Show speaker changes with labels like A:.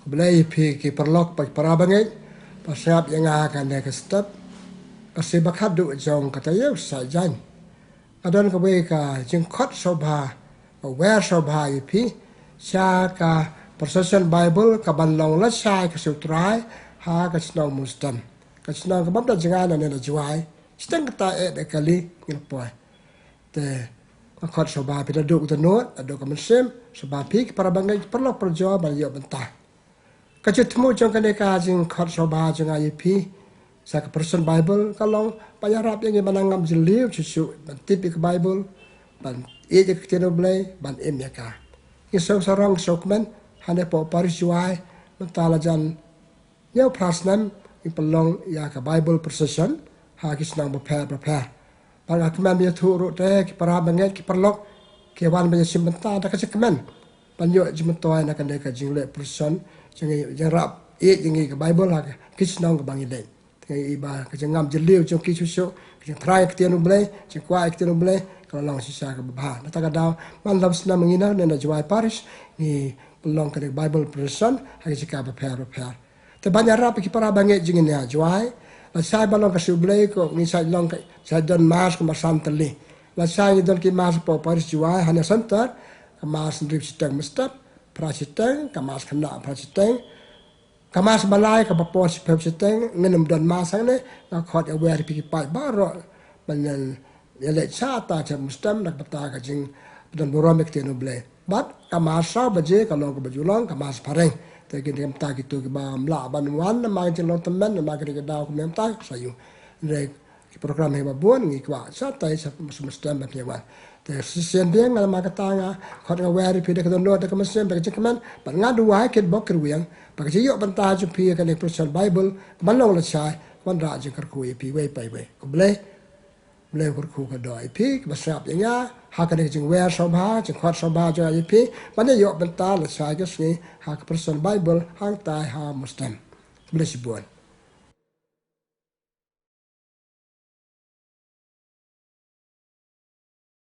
A: Belai ki perlok para bangai pasap yang akan dia step kasi bakat du jong kata ya sajan adon ka we ka jing khot sobha aware sobha ipi sha ka procession bible ka ban long la sha ka sutrai ha ka snow mustam ka snow ka bab da jinga na ne juai steng ta e de kali ngil poi te ka khot sobha pi da du ta no ado ka mesem sobha pi para bangai perlok perjo ban yo bentah kacutmu jong kane ka jing khot sobha jong ipi sa ka person bible kalong payarap yang manangam jeliu cucu ban tipik bible ban je ketino blai ban ya ka isong sarong sokmen hane po parisuai mentala jan yau prasnan ipelong ya ka bible procession ha kisnang prepare para kemen dia turu te ki para banget ki perlok ke wan banyak simenta da ka kemen banyo jimetoy na kan ka jingle procession jeng rap jeng ke bible ha kisnang ka bangile iba ke ngam jeliu jong ki chuso ke try ke tianu blai ke kwa ke tianu blai kalau lang sisa ke bah na taga daw man lam sna mangina na jwai parish ni belong ke bible person ha ke ka prepare te banyak rap ki para banget jeng ni jwai la sai balong ke sublai ko ni sai long ke sai don mas ko masam tali la sai don ki mas po parish jwai hanya santar ke mas drip sitang mestap prasiteng kamas kena prasiteng kamas balai ka papo sipep siteng ngenem don masang ne na khot ya wer pi pai baro banyan ele chata cha mustam nak bata ka jing don boromek te no ble bat kamas sa baje kalong ka bajulong kamas pareng te ki dem ta ki tu ki ba mla ban wan ma jing long temen ma ka daw ku mem ta sayu re program he ba bon ngi kwa sa tai sa mustam ba wan te sisen bien ngal ma katanga khot nga wer pi de ka don de ka mesem ba jikman ba nga du wa ket bok ruang ba ji yo ban ta ju pi ka ne personal bible ban long la chai ban ra ji kar ku pi we pai we ko ble kur ku ka do pi ba sap ya ha ka ne jing wer so ba ji khot so ba jo pi ban yo ban ta la chai ka sni ha ka personal bible hang tai ha mustam ble si bon